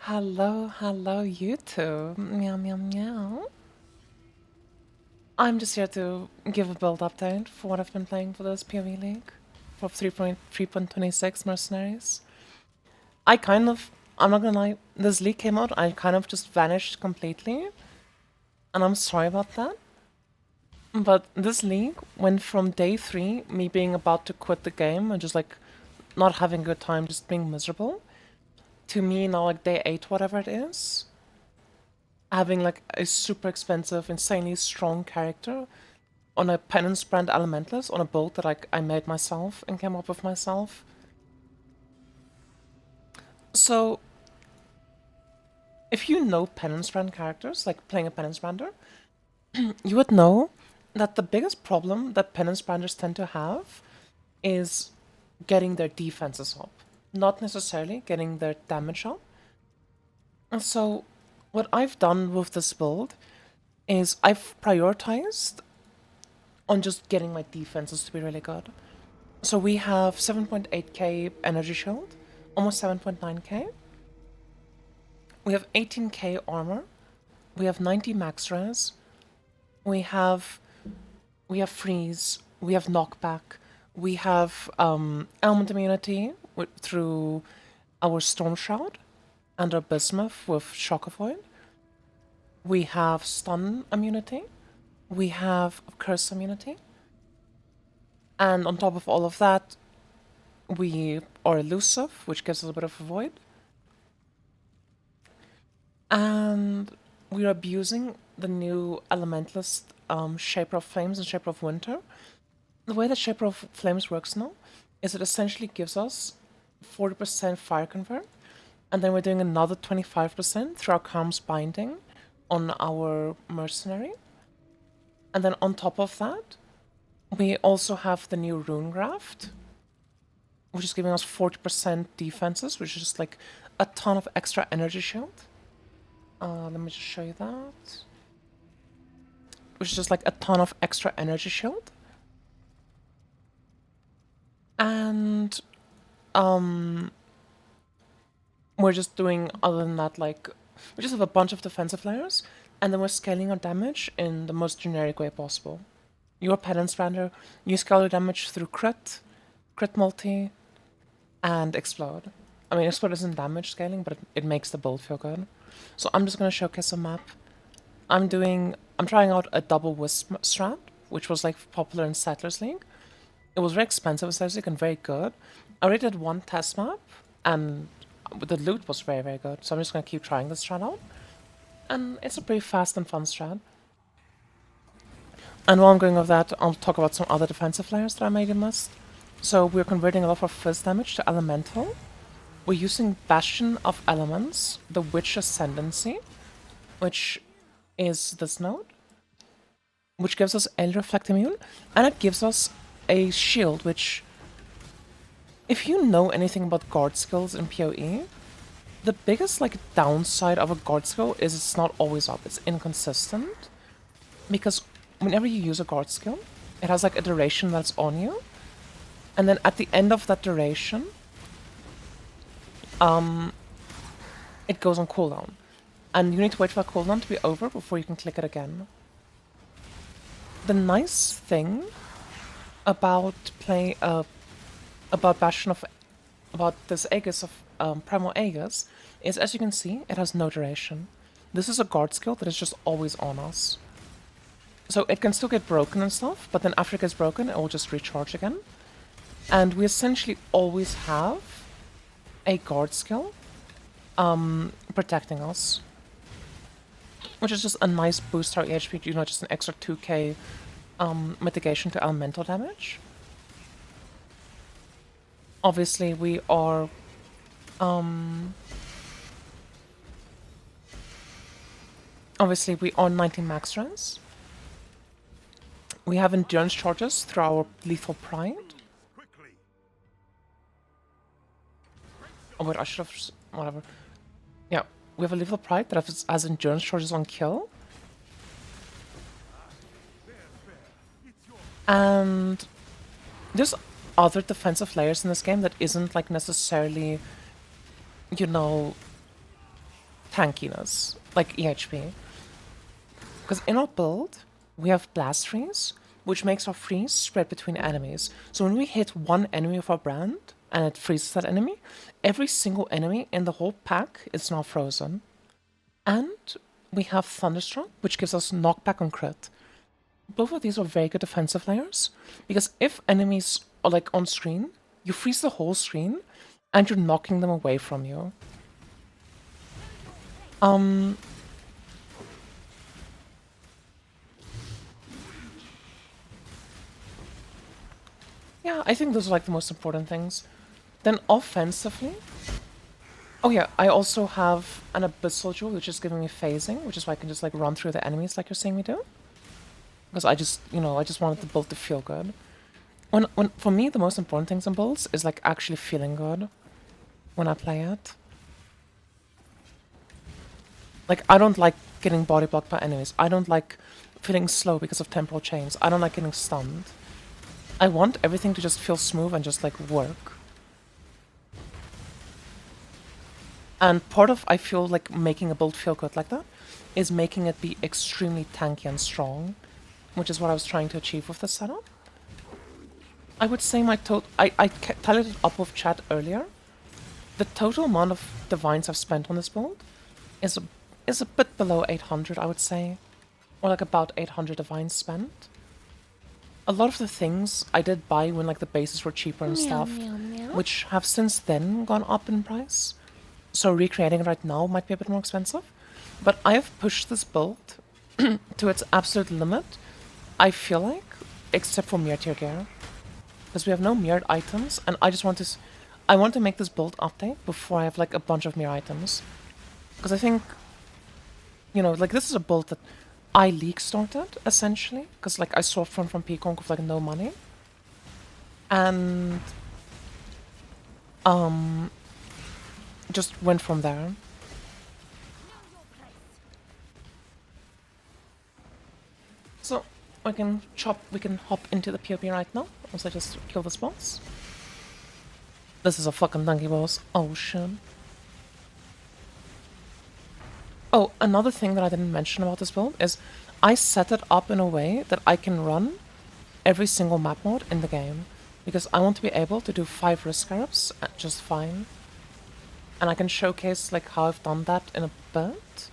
Hello, hello, you two. Meow, meow, meow. I'm just here to give a build update for what I've been playing for this PoE League for 3.26 Mercenaries. I'm not gonna lie, this league came out, I kind of just vanished completely, and I'm sorry about that. But this league went from day 3, me being about to quit the game and just like not having a good time, just being miserable, to me now like day 8, whatever it is, having like a super expensive, insanely strong character on a Penance brand Elementalist on a build that I made myself and came up with myself. So, if you know Penance brand characters, like playing a Penance brander, you would know that the biggest problem that Penance branders tend to have is getting their defenses up, not necessarily getting their damage up. And so, what I've done with this build is I've prioritized on just getting my defenses to be really good. So we have 7.8k energy shield, almost 7.9k. We have 18k armor. We have 90 max res. We have freeze. We have knockback. We have element immunity through our storm shroud and our bismuth with shock avoid. We have stun immunity. We have curse immunity. And on top of all of that, we are elusive, which gives us a bit of a void. And we're abusing the new Elementalist Shaper of Flames and Shaper of Winter. The way that Shaper of Flames works now is it essentially gives us 40% fire convert, and then we're doing another 25% through our Calm's Binding on our Mercenary. And then on top of that, we also have the new Rune Graft, which is giving us 40% defenses, which is just like a ton of extra energy shield. Let me just show you that. Which is just like a ton of extra energy shield. And we're just doing, other than that, like, we just have a bunch of defensive layers, and then we're scaling our damage in the most generic way possible. Your Penance Brander, you scale your damage through crit multi, and explode. I mean, explode isn't damage scaling, but it makes the build feel good. So I'm just gonna showcase a map. I'm trying out a double wisp strat, which was like popular in Settlers League. It was very expensive in Settlers League and very good. I already did one test map, and the loot was very, very good. So I'm just gonna keep trying this strat out. And it's a pretty fast and fun strat. And while I'm going with that, I'll talk about some other defensive layers that I maybe missed. So we're converting a lot of fizz damage to elemental. We're using Bastion of Elements, the Witch Ascendancy, which is this node, which gives us Air Reflect Immune, and it gives us a shield, which, if you know anything about guard skills in PoE, the biggest like downside of a guard skill is it's not always up, it's inconsistent, because whenever you use a guard skill, it has like a duration that's on you, and then at the end of that duration, it goes on cooldown. And you need to wait for that cooldown to be over before you can click it again. The nice thing about this Aegis of Primal Aegis is, as you can see, it has no duration. This is a guard skill that is just always on us. So it can still get broken and stuff, but then after it gets broken, it will just recharge again. And we essentially always have a guard skill protecting us, which is just a nice boost to our HP, you know, just an extra 2k mitigation to elemental damage. Obviously, we are obviously we are 19 max runs. We have endurance charges through our lethal pride. Oh wait, I should have whatever. Yeah, we have a lethal pride that has endurance charges on kill. And there's other defensive layers in this game that isn't like necessarily, you know, tankiness, like EHP. Because in our build, we have Blast Freeze, which makes our freeze spread between enemies. So when we hit one enemy of our brand, and it freezes that enemy, every single enemy in the whole pack is now frozen. And we have Thunderstruck, which gives us knockback on crit. Both of these are very good defensive layers, because if enemies are like on screen, you freeze the whole screen, and you're knocking them away from you. Yeah, I think those are like the most important things. Then offensively, oh yeah, I also have an Abyssal Jewel, which is giving me phasing, which is why I can just like run through the enemies like you're saying me do. Because I just, I just wanted the build to feel good. For me, the most important things in builds is like actually feeling good when I play it. Like, I don't like getting body blocked by enemies. I don't like feeling slow because of temporal chains. I don't like getting stunned. I want everything to just feel smooth and just like work. And part of, I feel like making a build feel good like that is making it be extremely tanky and strong, which is what I was trying to achieve with this setup. I would say my total, I tallied it up with chat earlier. The total amount of divines I've spent on this build is a bit below 800, I would say. Or like about 800 divines spent. A lot of the things I did buy when like the bases were cheaper and stuff, which have since then gone up in price. So recreating it right now might be a bit more expensive. But I have pushed this build to its absolute limit, I feel like, except for mirror tier gear. Because we have no mirrored items, and I just want to... I want to make this build update before I have like a bunch of mirror items. Because I think, like this is a build that I league started, essentially. Because like I soft from Peacock with like no money. And... just went from there. So, we can hop into the PvP right now. Also just kill this boss. This is a fucking donkey boss. Oh shit. Oh, another thing that I didn't mention about this build is I set it up in a way that I can run every single map mode in the game. Because I want to be able to do 5 risk scarabs just fine. And I can showcase like how I've done that in a bit.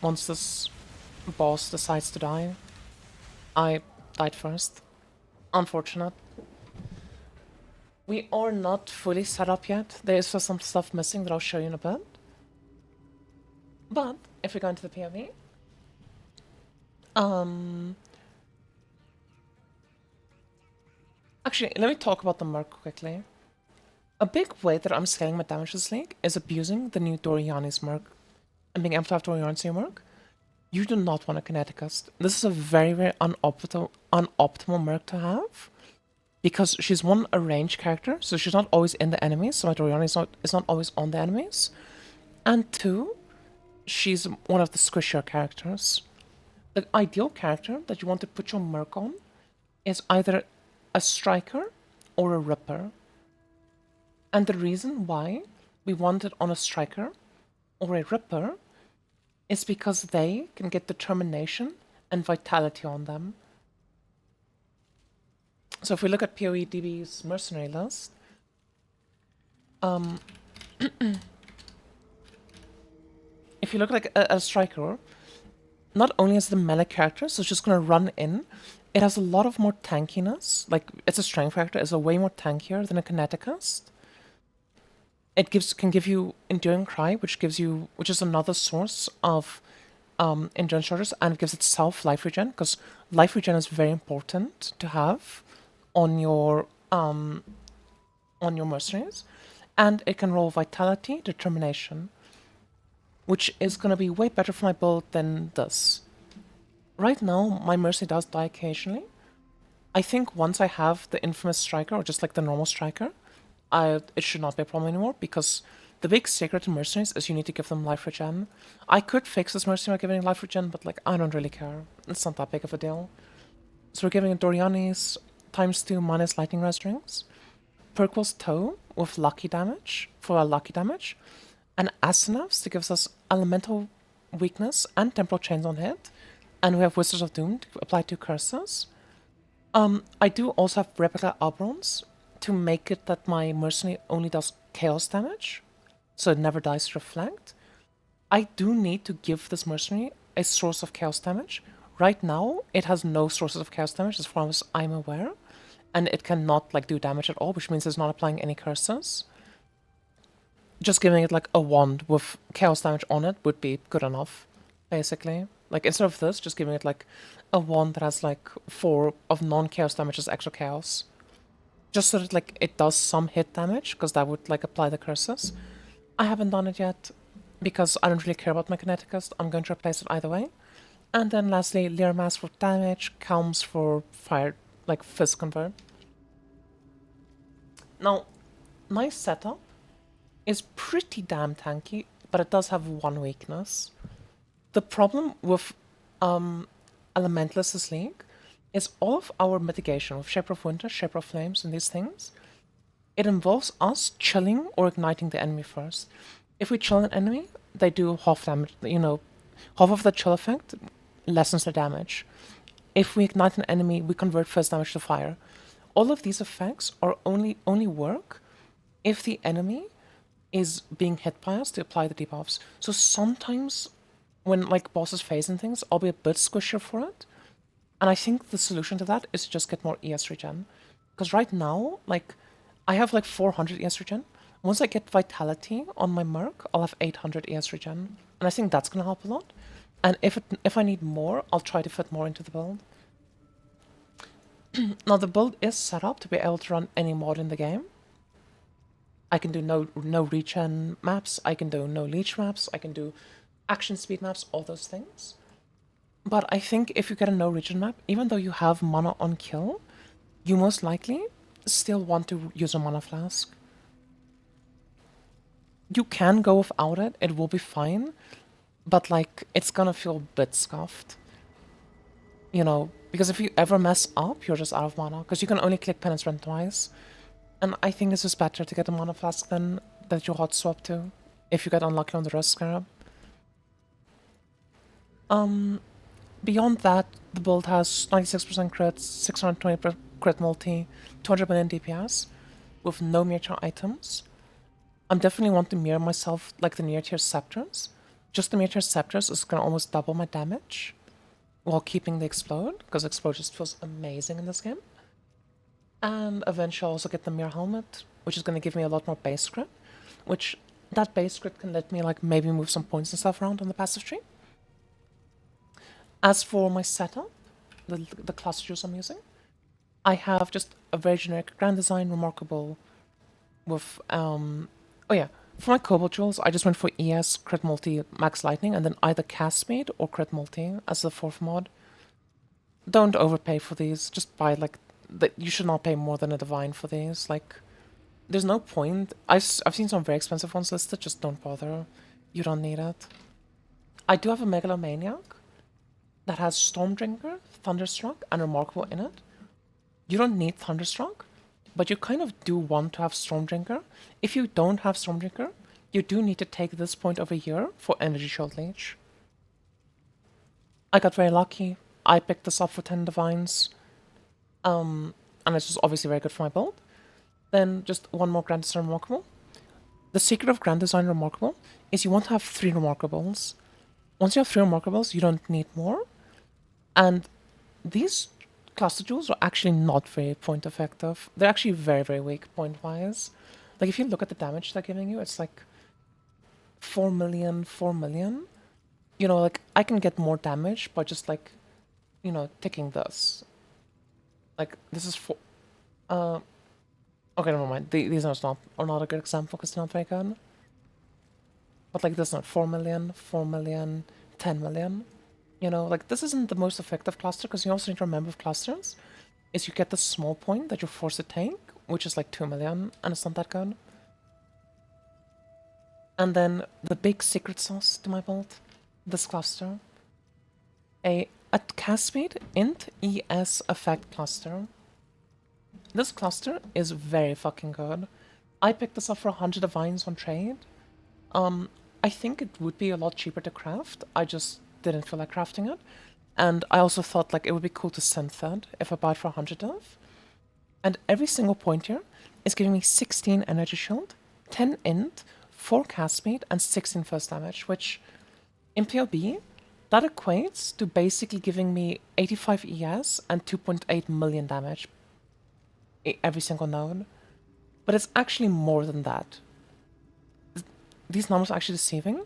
Once this boss decides to die. I died first. Unfortunate. We are not fully set up yet. There is just some stuff missing that I'll show you in a bit. But if we go into the POV, actually, let me talk about the Merc quickly. A big way that I'm scaling my damage this league is abusing the new Doriani's Merc and being able to have Doriani's Merc. You do not want a Kineticist. This is a very, very unoptimal Merc to have. Because she's one, a range character, so she's not always in the enemies, so my Doriani is not always on the enemies. And 2, she's one of the squishier characters. The ideal character that you want to put your Merc on is either a Striker or a Ripper. And the reason why we want it on a Striker or a Ripper is because they can get determination and vitality on them. So if we look at PoEDB's Mercenary list, if you look like a Striker, not only is the melee character, so it's just going to run in, it has a lot of more tankiness. Like, it's a strength character, it's a way more tankier than a Kineticist. It can give you Enduring Cry, which is another source of endurance charges, and it gives itself life regen, because life regen is very important to have on your mercenaries, and it can roll vitality, determination, which is going to be way better for my build than this. Right now, my mercenary does die occasionally. I think once I have the infamous Striker, or just like the normal Striker, it should not be a problem anymore, because the big secret in mercenaries is you need to give them life regen. I could fix this mercenary by giving life regen, but like I don't really care. It's not that big of a deal. So we're giving Doriani's ×2 minus lightning res strings. Perquel's Toe with lucky damage, for our lucky damage, and Asenath's that gives us elemental weakness and temporal chains on hit, and we have Wizards of Doom to apply 2 curses. I do also have replica Oberons to make it that my Mercenary only does chaos damage, so it never dies to reflect. I do need to give this Mercenary a source of chaos damage. Right now, it has no sources of chaos damage as far as I'm aware, and it cannot like do damage at all, which means it's not applying any curses. Just giving it like a wand with chaos damage on it would be good enough, basically. Like instead of this, just giving it like a wand that has like 4 of non-chaos damage as extra chaos. Just so that like it does some hit damage, because that would like apply the curses. I haven't done it yet, because I don't really care about my Kineticist. I'm going to replace it either way. And then lastly, Leer Mass for damage, Calms for fire, like Fizz Convert. Now, my setup is pretty damn tanky, but it does have one weakness. The problem with Elementalist's League is all of our mitigation with Shaper of Winter, Shaper of Flames, and these things, it involves us chilling or igniting the enemy first. If we chill an enemy, they do half damage, half of the chill effect lessens their damage. If we ignite an enemy, we convert first damage to fire. All of these effects are only work if the enemy is being hit by us to apply the debuffs. So sometimes when like bosses phase and things, I'll be a bit squishier for it. And I think the solution to that is to just get more ES regen. Because right now, like, I have like 400 ES regen. Once I get Vitality on my Merc, I'll have 800 ES regen. And I think that's going to help a lot. And if I need more, I'll try to fit more into the build. Now, the build is set up to be able to run any mod in the game. I can do no regen maps, I can do no leech maps, I can do action speed maps, all those things. But I think if you get a no regen map, even though you have mana on kill, you most likely still want to use a mana flask. You can go without it, it will be fine, but like, it's gonna feel a bit scuffed. You know, because if you ever mess up, you're just out of mana, because you can only click Penance run twice. And I think it's just better to get a mana flask than that you hot swap to, if you get unlucky on the Rust Scarab. Beyond that, the build has 96% crits, 620 crit multi, 200 million DPS, with no near tier items. I'm definitely want to mirror myself like the near tier Scepters. Just the near tier Scepters is gonna almost double my damage, while keeping the Explode, because Explode just feels amazing in this game. And eventually I'll also get the Mirror Helmet, which is gonna give me a lot more base crit, which that base crit can let me like maybe move some points and stuff around on the passive tree. As for my setup, the clusters I'm using, I have just a very generic Grand Design, Remarkable, with, oh yeah, for my Cobalt Jewels, I just went for ES, Crit Multi, Max Lightning, and then either Cast Speed or Crit Multi as the 4th mod. Don't overpay for these, just buy like, you should not pay more than a Divine for these, like, there's no point. I've seen some very expensive ones listed, just don't bother, you don't need it. I do have a Megalomaniac that has Stormdrinker, Thunderstruck, and Remarkable in it. You don't need Thunderstruck, but you kind of do want to have Stormdrinker. If you don't have Stormdrinker, you do need to take this point over here for Energy Shield Leech. I got very lucky. I picked this up for 10 Divines. And it's just obviously very good for my build. Then just one more Grand Design Remarkable. The secret of Grand Design Remarkable is you want to have 3 Remarkables. Once you have 3 Remarkables, you don't need more. And these cluster jewels are actually not very point effective. They're actually very, very weak point wise. Like if you look at the damage they're giving you, it's like 4 million, 4 million. You know, like I can get more damage by just like, you know, ticking this. Like this is for, okay, never mind. These are not a good example because they're not very good. But like this is not 4 million, 4 million, 10 million. You know, like this isn't the most effective cluster because you also need to remember with clusters is you get the small point that you're forced to take, which is like 2 million, and it's not that good. And then the big secret sauce to my build, this cluster. A cast speed int ES effect cluster. This cluster is very fucking good. I picked this up for 100 divines on trade. I think it would be a lot cheaper to craft. I just didn't feel like crafting it. And I also thought like it would be cool to synth that if I buy it for 100 div. And every single point here is giving me 16 energy shield, 10 int, 4 cast speed, and 16 first damage, which in POB, that equates to basically giving me 85 ES and 2.8 million damage every single node. But it's actually more than that. These numbers are actually deceiving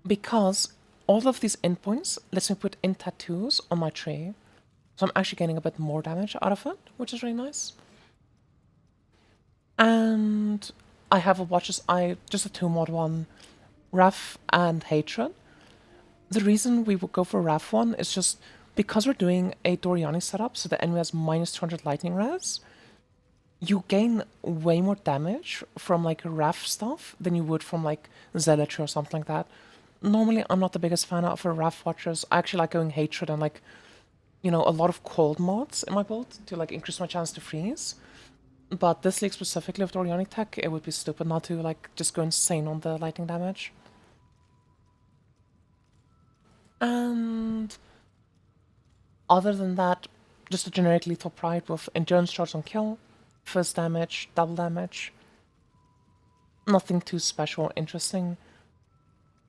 because all of these endpoints lets me put in tattoos on my tree. So I'm actually getting a bit more damage out of it, which is really nice. And I have a watches just a 2-mod one, Wrath and Hatred. The reason we would go for Wrath one is just because we're doing a Doriani setup, so the enemy has minus 200 lightning res. You gain way more damage from like Wrath stuff than you would from like Zealotry or something like that. Normally, I'm not the biggest fan of Wrath watchers. I actually like going Hatred and like, you know, a lot of cold mods in my build to like increase my chance to freeze. But this league specifically of Doriani tech, it would be stupid not to like just go insane on the lightning damage. And other than that, just a generic lethal pride with endurance charge on kill, first damage, double damage. Nothing too special or interesting.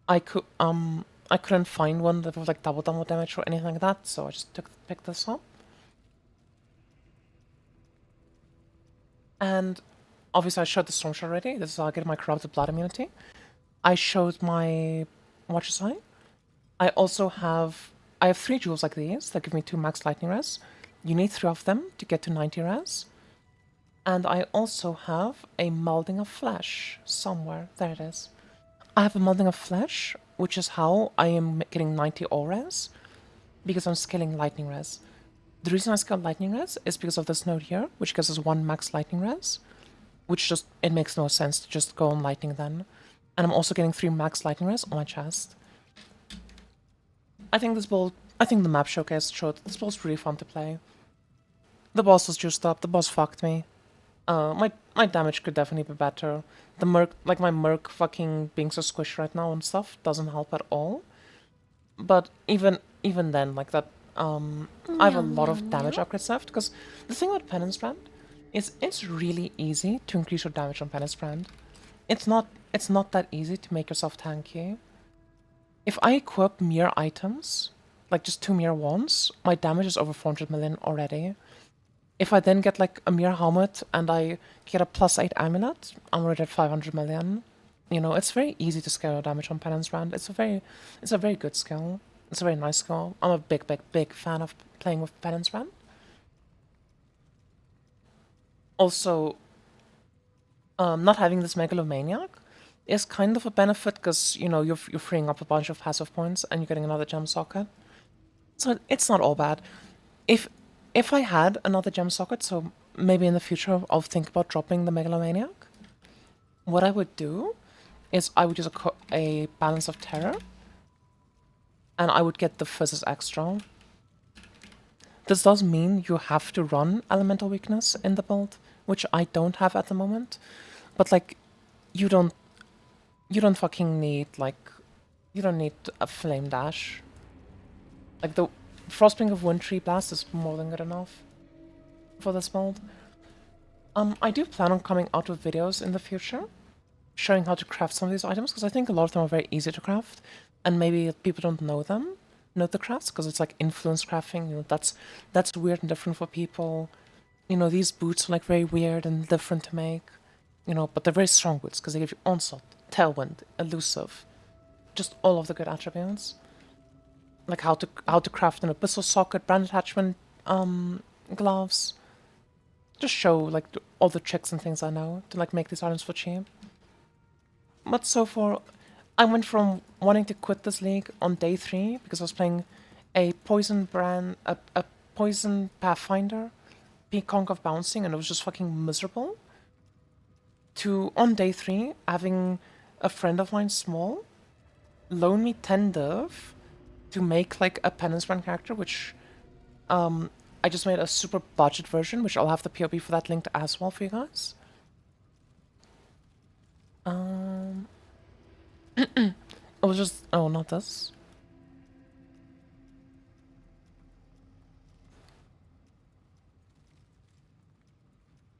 I couldn't find one that was like double damage or anything like that, so I just picked this up. And obviously I showed the Storm Shot already. This is how I get my Corrupted Blood immunity. I showed my Watcher's Eye. I have 3 jewels like these that give me 2 max lightning res. You need 3 of them to get to 90 res. And I also have a Molding of Flesh somewhere. There it is. I have a Molding of Flesh, which is how I am getting 90 all res, because I'm scaling lightning res. The reason I scale lightning res is because of this node here, which gives us 1 max lightning res, which just, it makes no sense to just go on lightning then. And I'm also getting 3 max lightning res on my chest. I think the map showcase showed this build's really fun to play. The boss was juiced up, the boss fucked me. My damage could definitely be better. The Merc, like my Merc fucking being so squished right now and stuff doesn't help at all. But even then, like that, I have a lot of damage upgrades left, because the thing about Penance Brand is it's really easy to increase your damage on Penance Brand. It's not that easy to make yourself tanky. If I equip mirror items, like just 2 mirror wands, my damage is over 400 million already. If I then get like a mirror helmet and I get a +8 amulet, I'm already at 500 million. You know, it's very easy to scale your damage on Penance Brand. It's a very good skill. It's a very nice skill. I'm a big fan of playing with Penance Brand. Also, not having this Megalomaniac is kind of a benefit, because, you know, you're freeing up a bunch of passive points and you're getting another gem socket. So it's not all bad. If I had another gem socket, so maybe in the future I'll think about dropping the Megalomaniac, what I would do is I would use a Balance of Terror, and I would get the Physis extra. This does mean you have to run Elemental Weakness in the build, which I don't have at the moment. But like, you don't fucking need, like, you don't need a Flame Dash. Like, the Frostwing of Wintry Blast is more than good enough for this build. I do plan on coming out with videos in the future showing how to craft some of these items, because I think a lot of them are very easy to craft, and maybe people don't know the crafts, because it's like influence crafting. You know, that's weird and different for people. You know, these boots are like very weird and different to make. You know, but they're very strong boots because they give you Onslaught, Tailwind, Elusive, just all of the good attributes. Like how to craft an Abyssal Socket, Brand Attachment, gloves. Just show like all the tricks and things I know to like make these items for cheap. But so far, I went from wanting to quit this league on day 3 because I was playing a poison poison Pathfinder, Peacock of Bouncing, and it was just fucking miserable, to on day 3 having a friend of mine, Small, loan me 10 div to make like a Penance Brand character, which I just made a super budget version, which I'll have the POB for that linked as well for you guys. It was just, oh, not this.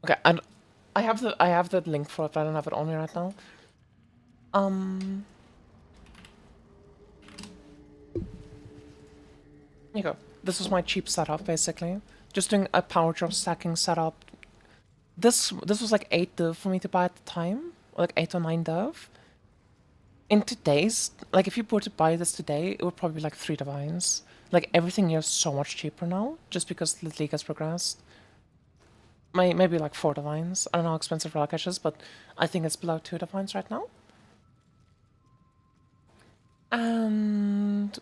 Okay, and I have the link for it, but I don't have it on me right now. Here you go. This was my cheap setup, basically. Just doing a power draw stacking setup. This was like 8 div for me to buy at the time, or like 8 or 9 div. In today's, like if you were to buy this today, it would probably be like 3 divines. Like everything here is so much cheaper now, just because the league has progressed. Maybe like 4 divines. I don't know how expensive Relic is, but I think it's below 2 divines right now. And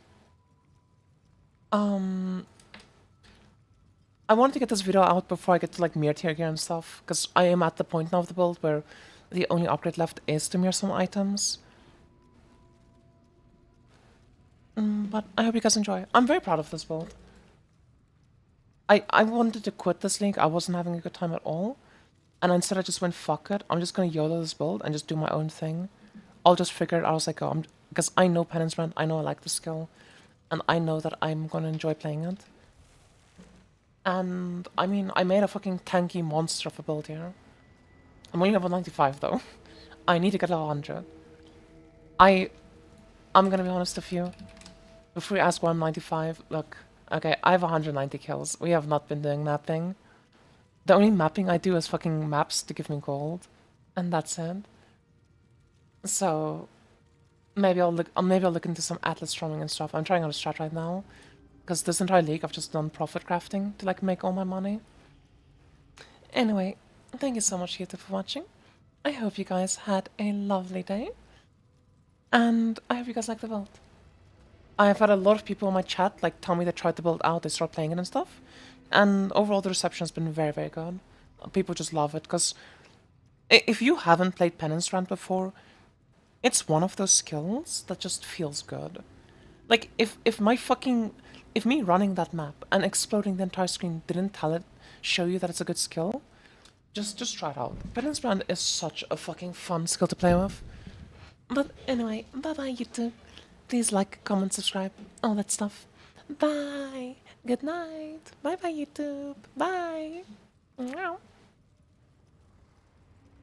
I wanted to get this video out before I get to like mirror tier gear and stuff, because I am at the point now of the build where the only upgrade left is to mirror some items. But I hope you guys enjoy. I'm very proud of this build. I wanted to quit this league. I wasn't having a good time at all. And instead I just went, fuck it. I'm just going to YOLO this build and just do my own thing. I'll just figure it out as I go. Because I know Penance Brand, I know I like the skill. And I know that I'm going to enjoy playing it. And, I mean, I made a fucking tanky monster of a build here. I'm only level 95 though. I need to get level 100. I'm gonna be honest with you. Before you ask why I'm 95, look. Okay, I have 190 kills. We have not been doing mapping. The only mapping I do is fucking maps to give me gold. And that's it. So maybe I'll look into some Atlas storming and stuff. I'm trying out a strat right now. Because this entire league I've just done profit crafting to like make all my money. Anyway, thank you so much YouTube for watching. I hope you guys had a lovely day. And I hope you guys like the build. I've had a lot of people in my chat like tell me they tried the build out, they start playing it and stuff. And overall the reception has been very, very good. People just love it, because if you haven't played Penance Rant before, it's one of those skills that just feels good. Like, if me running that map and exploding the entire screen didn't show you that it's a good skill, just try it out. Penance Brand is such a fucking fun skill to play with. But anyway, bye-bye YouTube. Please like, comment, subscribe, all that stuff. Bye! Good night! Bye-bye YouTube! Bye! Meow.